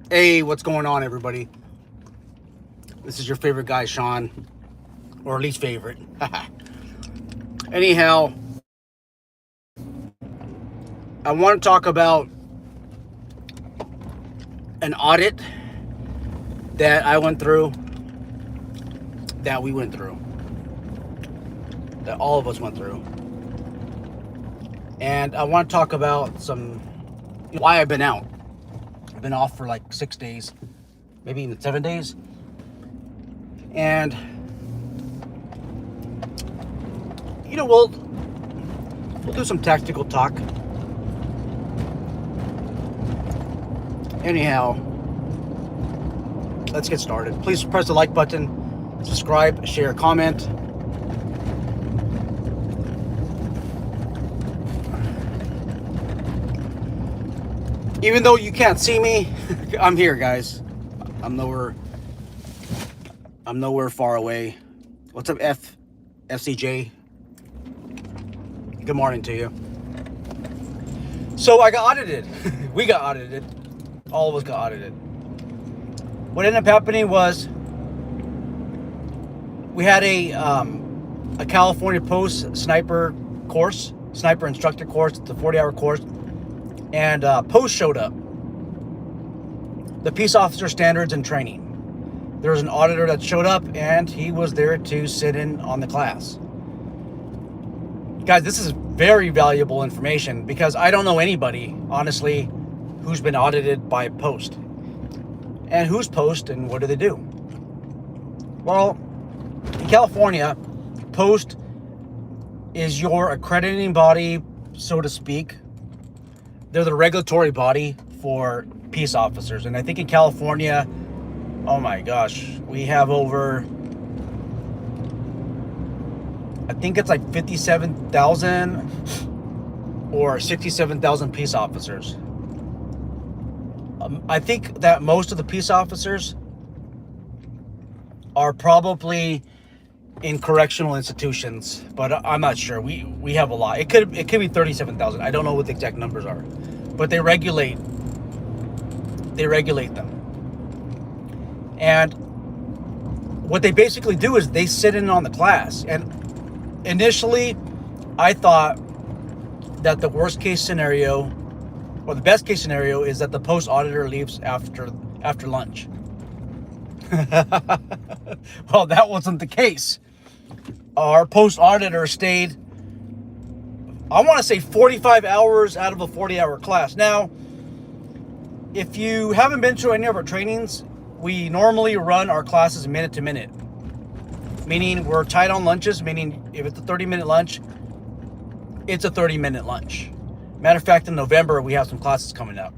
Hey, what's going on, everybody? This is your favorite guy, Sean, or least favorite. Anyhow, I want to talk about an audit that I went through, that we went through, that all of us went through. And I want to talk about why I've been out. I've been off for like 6 days, maybe even 7 days. And we'll do some tactical talk. Anyhow, let's get started. Please press the like button, subscribe, share, comment. Even though you can't see me, I'm here, guys. I'm nowhere far away. What's up, FCJ? Good morning to you. So I got audited. We got audited. All of us got audited. What ended up happening was we had a California Post sniper instructor course. It's a 40-hour course. And Post showed up. The Peace Officer Standards and Training. There was an auditor that showed up, and he was there to sit in on the class. Guys, this is very valuable information because I don't know anybody, honestly, who's been audited by Post. And who's Post and what do they do? Well, in California, Post is your accrediting body, so to speak. They're the regulatory body for peace officers. And I think in California, oh my gosh, we have over, I think it's like 57,000 or 67,000 peace officers. I think that most of the peace officers are probably in correctional institutions, but I'm not sure. We have a lot. It could be 37,000. I don't know what the exact numbers are, but they regulate them. And what they basically do is they sit in on the class. And initially, I thought that the worst case scenario, or the best case scenario, is that the post auditor leaves after lunch. Well, that wasn't the case. Our post auditor stayed, I want to say 45 hours out of a 40-hour class. Now, if you haven't been to any of our trainings, we normally run our classes minute to minute. Meaning we're tight on lunches, meaning if it's a 30-minute lunch, it's a 30-minute lunch. Matter of fact, in November, we have some classes coming up.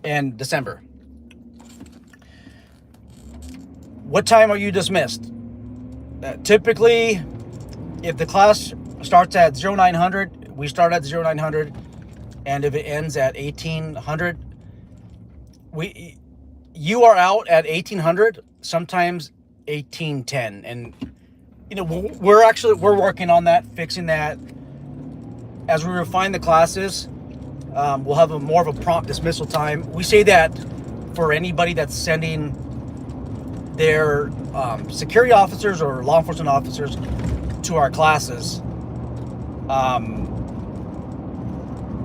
In December. What time are you dismissed? Typically, if the class starts at 0900, we start at 0900, and if it ends at 1800, you are out at 1800, sometimes 1810, and we're working on that, fixing that. As we refine the classes, we'll have more of a prompt dismissal time. We say that for anybody that's sending their security officers or law enforcement officers to our classes.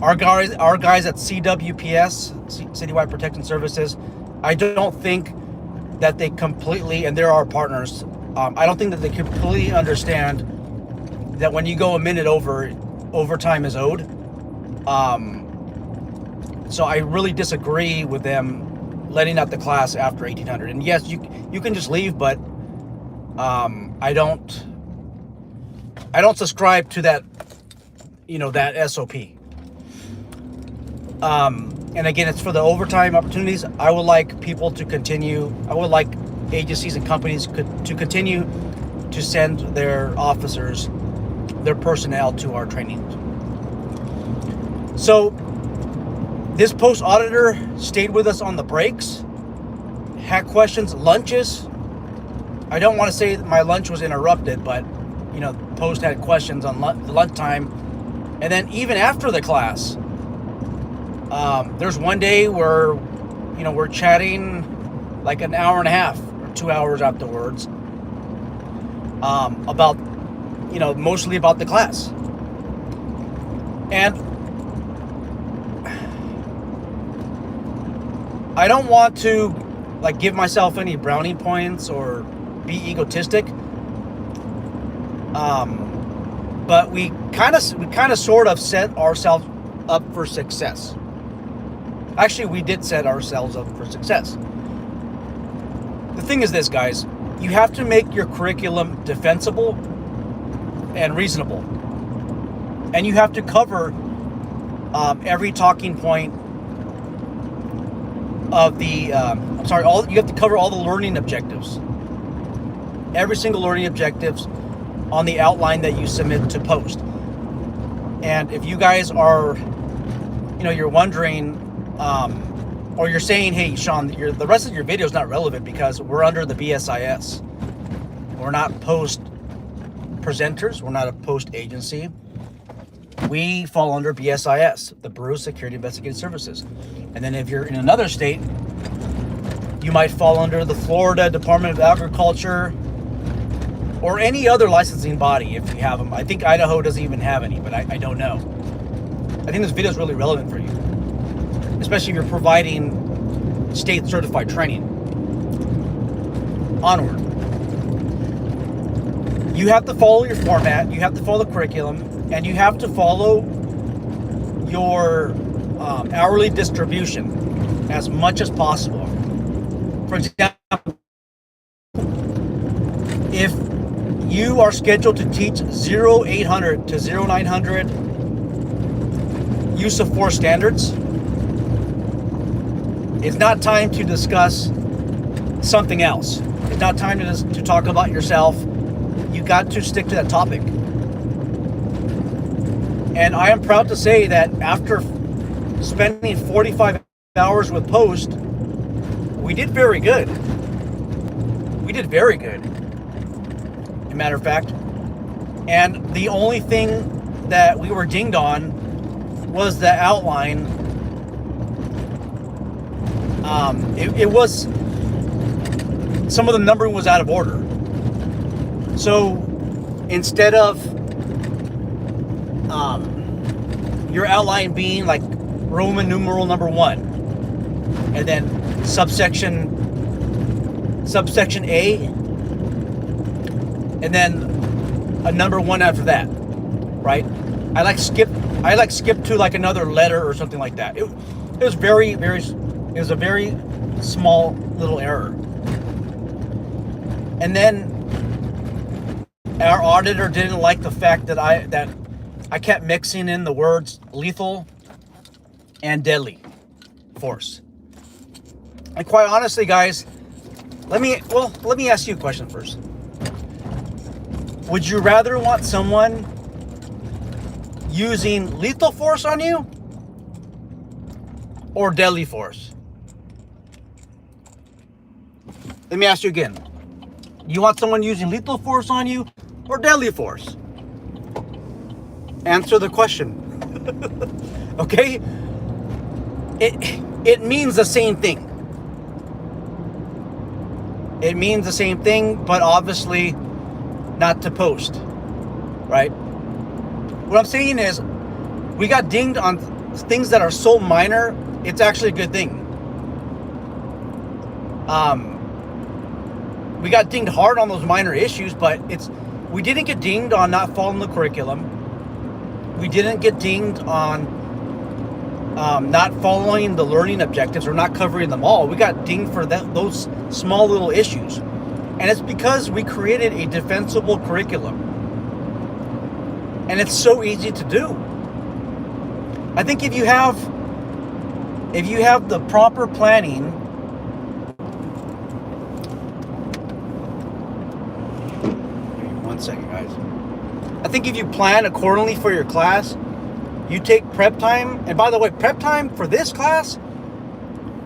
Our guys at CWPS, Citywide Protection Services, I don't think that they completely, and they're our partners, I don't think that they completely understand that when you go a minute over, overtime is owed. So I really disagree with them letting out the class after 1800. And yes, you can just leave, but I don't subscribe to that, that SOP. And again, it's for the overtime opportunities. I would like agencies and companies to continue to send their officers, their personnel to our training. So this post auditor stayed with us on the breaks, had questions, lunches. I don't want to say that my lunch was interrupted, but post had questions on the lunchtime. And then even after the class, There's one day where, we're chatting like an hour and a half or 2 hours afterwards, about, mostly about the class. And I don't want to like give myself any brownie points or be egotistic. But we kind of sort of set ourselves up for success. Actually, we did set ourselves up for success. The thing is this, guys, you have to make your curriculum defensible and reasonable. And you have to cover every talking point of the, you have to cover all the learning objectives. Every single learning objectives on the outline that you submit to post. And if you guys are, you're wondering, or you're saying, hey, Sean, the rest of your video is not relevant because we're under the BSIS. We're not post presenters. We're not a post agency. We fall under BSIS, the Bureau of Security Investigative Services. And then if you're in another state, you might fall under the Florida Department of Agriculture or any other licensing body if you have them. I think Idaho doesn't even have any, but I don't know. I think this video is really relevant for you, especially if you're providing state certified training. Onward. You have to follow your format, you have to follow the curriculum, and you have to follow your hourly distribution as much as possible. For example, if you are scheduled to teach 0800 to 0900 use of force standards, it's not time to discuss something else. It's not time to talk about yourself. You got to stick to that topic. And I am proud to say that after spending 45 hours with Post, we did very good. We did very good, as a matter of fact. And the only thing that we were dinged on was the outline. It was, some of the numbering was out of order. So instead of your outline being like Roman numeral number 1, and then subsection A, and then a number 1 after that, right? I like skip to like another letter or something like that. It was a very small little error. And then our auditor didn't like the fact that I kept mixing in the words lethal and deadly force. And quite honestly, guys, let me ask you a question first. Would you rather want someone using lethal force on you or deadly force? Let me ask you again. You want someone using lethal force on you or deadly force? Answer the question. Okay? It means the same thing. It means the same thing, but obviously not to Post, right? What I'm saying is, we got dinged on things that are so minor, it's actually a good thing. We got dinged hard on those minor issues, but we didn't get dinged on not following the curriculum. We didn't get dinged on not following the learning objectives or not covering them all. We got dinged for those small little issues. And it's because we created a defensible curriculum. And it's so easy to do. I think if you have the proper planning, one second, guys. I think if you plan accordingly for your class, you take prep time. And by the way, prep time for this class,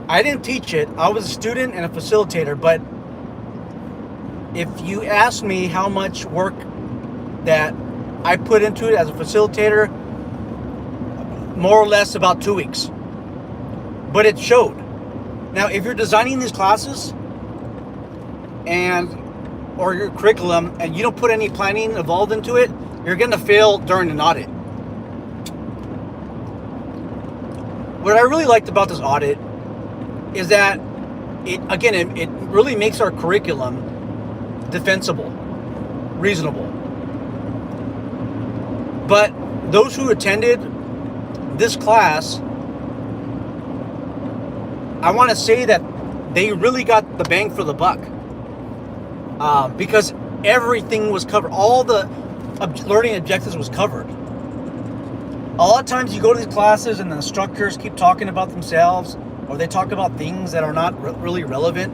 I didn't teach it. I was a student and a facilitator. But if you ask me how much work that I put into it as a facilitator, more or less about 2 weeks. but it showed. Now, if you're designing these classes or your curriculum and you don't put any planning involved into it, you're going to fail during an audit. What I really liked about this audit is that it really makes our curriculum defensible, reasonable. But those who attended this class, I want to say that they really got the bang for the buck, because everything was covered. All the learning objectives was covered. A lot of times you go to these classes and the instructors keep talking about themselves, or they talk about things that are not really relevant,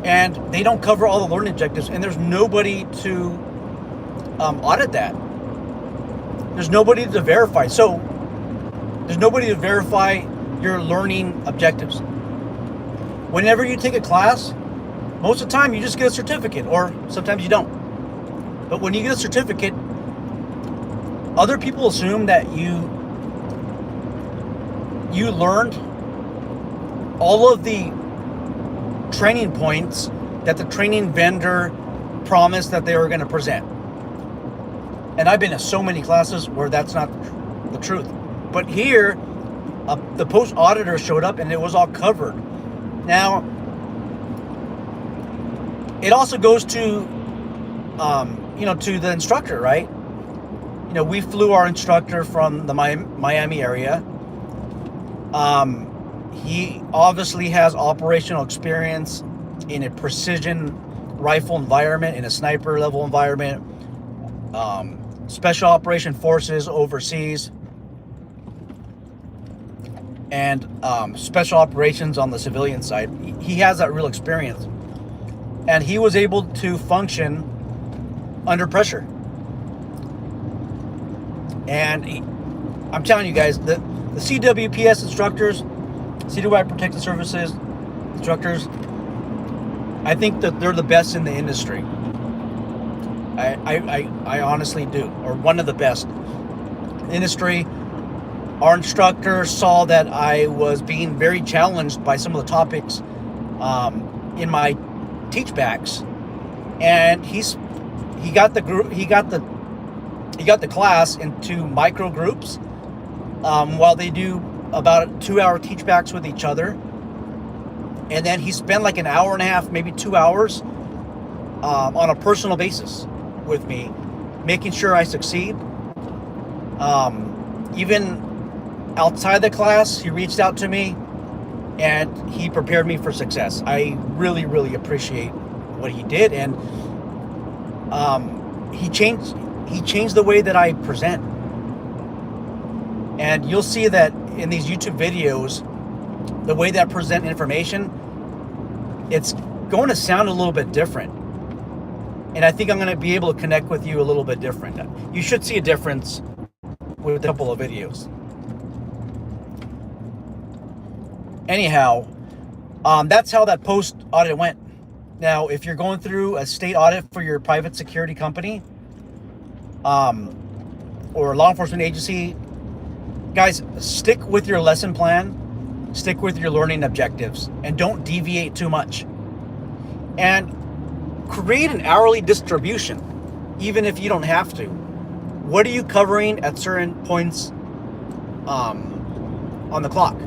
and they don't cover all the learning objectives, and there's nobody to audit that. There's nobody to verify. So there's nobody to verify your learning objectives. Whenever you take a class, most of the time you just get a certificate, or sometimes you don't. But when you get a certificate, other people assume that you learned all of the training points that the training vendor promised that they were going to present. And I've been to so many classes where that's not the truth. But here, the post auditor showed up and it was all covered. Now, it also goes to, to the instructor, right? We flew our instructor from the Miami area. He obviously has operational experience in a precision rifle environment, in a sniper level environment, special operation forces overseas, and special operations on the civilian side. He has that real experience, and he was able to function under pressure. And I'm telling you guys, the CWPS instructors, Citywide Protective Services instructors, I think that they're the best in the industry. I honestly do, or one of the best in the industry. Our instructor saw that I was being very challenged by some of the topics in my teachbacks, and he got the class into micro groups while they do about 2-hour teachbacks with each other, and then he spent like an hour and a half, maybe 2 hours, on a personal basis with me, making sure I succeed. Even outside the class, he reached out to me and he prepared me for success. I really, really appreciate what he did, and he changed the way that I present. And you'll see that in these YouTube videos, the way that I present information, it's going to sound a little bit different. And I think I'm going to be able to connect with you a little bit different. You should see a difference with a couple of videos. Anyhow, that's how that post audit went. Now, if you're going through a state audit for your private security company, or law enforcement agency, guys, stick with your lesson plan, stick with your learning objectives, and don't deviate too much. And create an hourly distribution, even if you don't have to. What are you covering at certain points on the clock?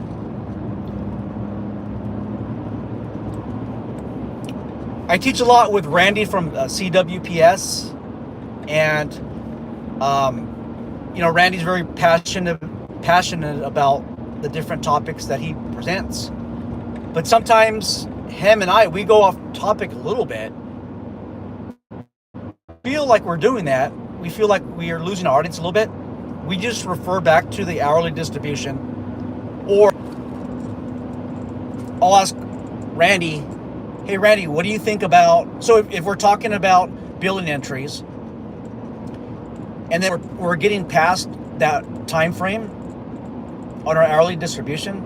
I teach a lot with Randy from CWPS, and Randy's very passionate about the different topics that he presents. But sometimes him and we go off topic a little bit. Feel like we're doing that. We feel like we are losing our audience a little bit. We just refer back to the hourly distribution, or I'll ask Randy, hey Randy, what do you think about, so if we're talking about billing entries, and then we're getting past that time frame on our hourly distribution,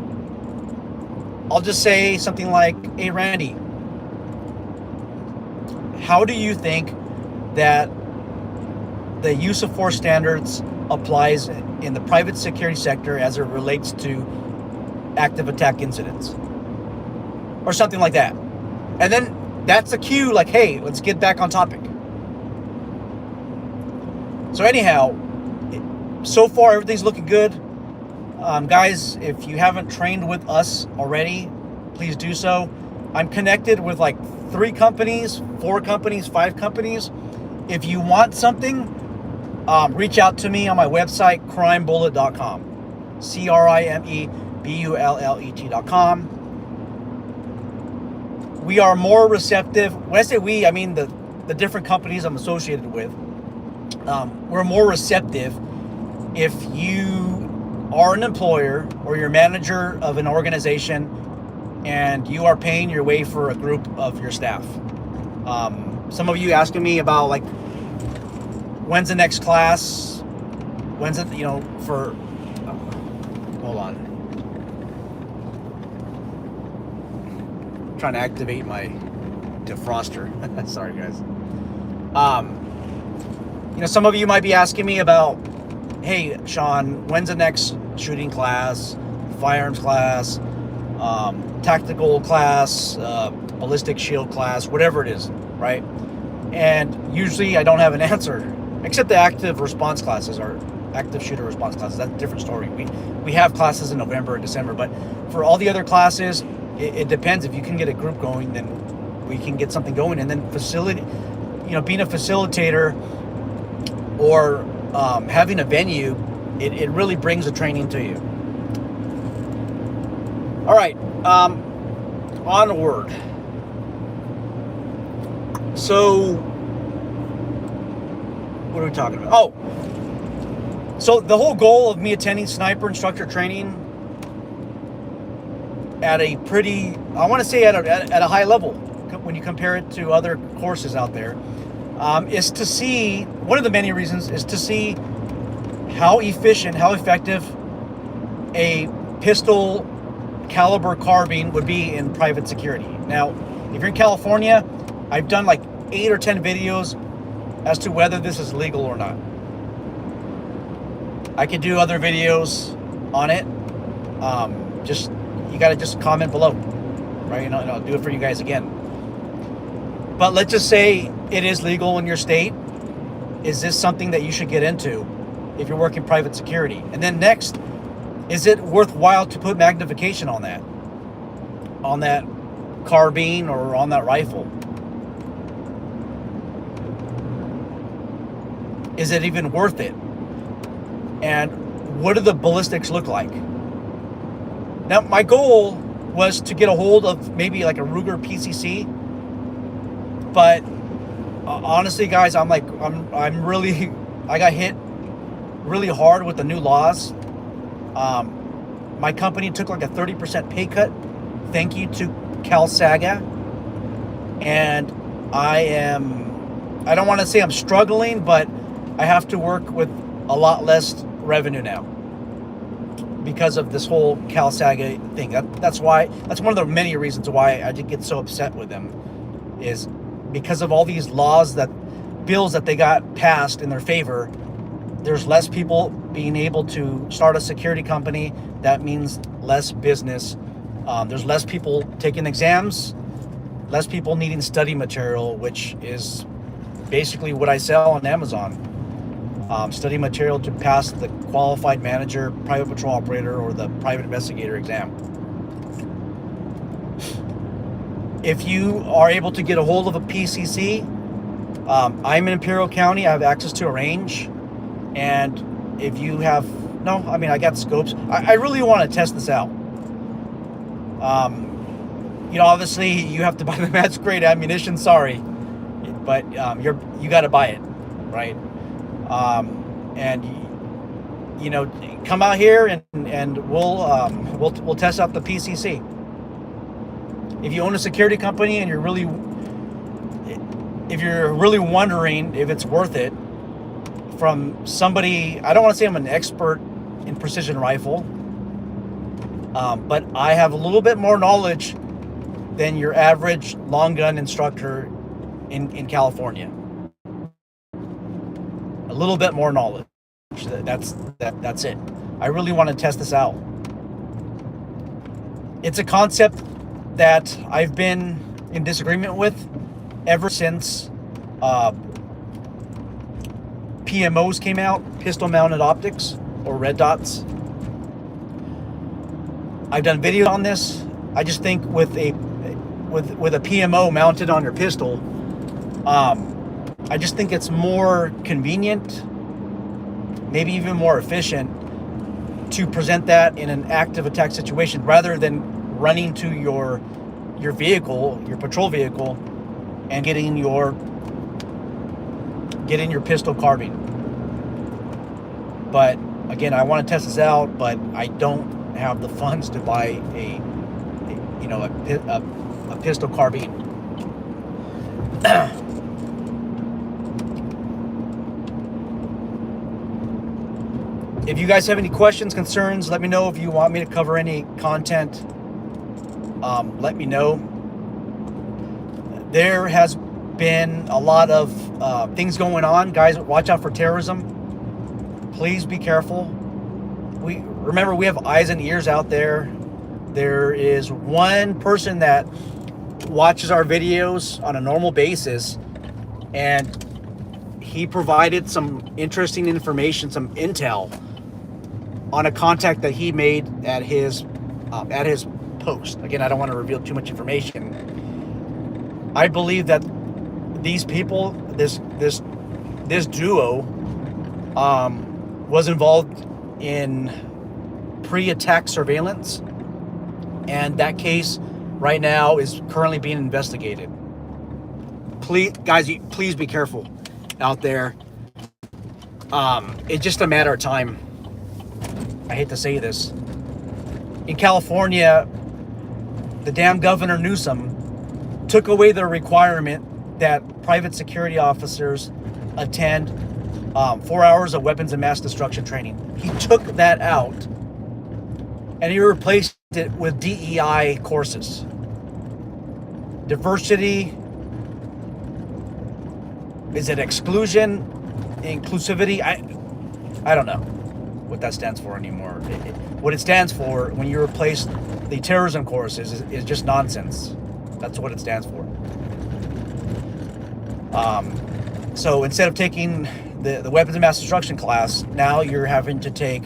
I'll just say something like, hey Randy, how do you think that the use of force standards applies in the private security sector as it relates to active attack incidents or something like that. And then that's a cue, like, hey, let's get back on topic. So anyhow, so far everything's looking good. Guys, if you haven't trained with us already, please do so. I'm connected with like 3 companies, 4 companies, 5 companies. If you want something, reach out to me on my website, crimebullet.com. CRIMEBULLET.com. We are more receptive. When I say we, I mean the different companies I'm associated with. We're more receptive if you are an employer or you're manager of an organization and you are paying your way for a group of your staff. Some of you asking me about like, when's the next class? When's it, for, hold on. I'm trying to activate my defroster. Sorry, guys. Some of you might be asking me about, hey, Sean, when's the next shooting class, firearms class, tactical class, ballistic shield class, whatever it is, right? And usually I don't have an answer, except the active response classes or active shooter response classes. That's a different story. We have classes in November and December, but for all the other classes, it depends. If you can get a group going, then we can get something going. And then being a facilitator or having a venue, it really brings the training to you. All right, onward. So, what are we talking about? Oh, so the whole goal of me attending sniper instructor training at a pretty, I want to say at a high level, when you compare it to other courses out there, is to see, one of the many reasons is to see how efficient, how effective a pistol caliber carbine would be in private security. Now, if you're in California, I've done like 8 or 10 videos as to whether this is legal or not. I could do other videos on it. You gotta just comment below, right? And I'll do it for you guys again. But let's just say it is legal in your state. Is this something that you should get into if you're working private security? And then next, is it worthwhile to put magnification on that carbine or on that rifle? Is it even worth it? And what do the ballistics look like? Now, my goal was to get a hold of maybe like a Ruger PCC, but honestly, guys, I got hit really hard with the new laws. My company took like a 30% pay cut. Thank you to Cal Saga. And I don't want to say I'm struggling, but I have to work with a lot less revenue now because of this whole Cal Saga thing. That's one of the many reasons why I did get so upset with them, is because of all these bills that they got passed in their favor. There's less people being able to start a security company. That means less business. There's less people taking exams, less people needing study material, which is basically what I sell on Amazon. Study material to pass the qualified manager, private patrol operator, or the private investigator exam. If you are able to get a hold of a PCC, I'm in Imperial County. I have access to a range. And if you have, I got scopes. I really want to test this out. Obviously you have to buy the match grade ammunition, sorry, but you got to buy it, right? Come out here and we'll test out the PCC. If you own a security company and if you're really wondering if it's worth it, from somebody, I don't want to say I'm an expert in precision rifle, but I have a little bit more knowledge than your average long gun instructor in California. A little bit more knowledge. That's it. I really want to test this out. It's a concept that I've been in disagreement with ever since PMOs came out, pistol mounted optics, or red dots. I've done videos on this. I just think with a PMO mounted on your pistol, I just think it's more convenient, maybe even more efficient, to present that in an active attack situation rather than running to your vehicle, your patrol vehicle, and getting your pistol carbine. But again, I want to test this out, but I don't have the funds to buy a pistol carbine. If you guys have any questions, concerns, let me know. If you want me to cover any content, let me know. There has been a lot of things going on. Guys, watch out for terrorism. Please be careful. Remember, we have eyes and ears out there. There is one person that watches our videos on a normal basis, and he provided some interesting information, some intel on a contact that he made at his post. Again, I don't want to reveal too much information. I believe that these people, this duo, was involved in pre-attack surveillance, and that case right now is currently being investigated. Please, guys, please be careful out there. It's just a matter of time. I hate to say this. In California, the damn Governor Newsom took away the requirement that private security officers attend 4 hours of weapons of mass destruction training. He took that out, and he replaced it with DEI courses. Diversity, is it exclusion, inclusivity? I don't know what that stands for anymore. What it stands for when you replace the terrorism courses is just nonsense. That's what it stands for. So instead of taking the weapons of mass destruction class, now you're having to take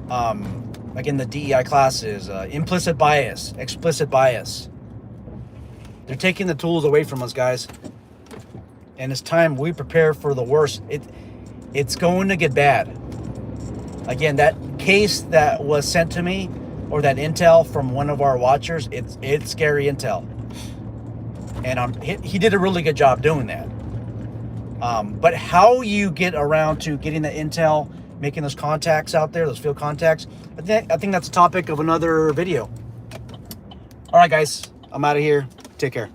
again, the DEI classes, implicit bias, explicit bias. They're taking the tools away from us, guys. And it's time we prepare for the worst. It's going to get bad. Again, that case that was sent to me, or that intel from one of our watchers, it's scary intel. And he did a really good job doing that. But how you get around to getting the intel, making those contacts out there, those field contacts, I think that's a topic of another video. All right, guys, I'm out of here. Take care.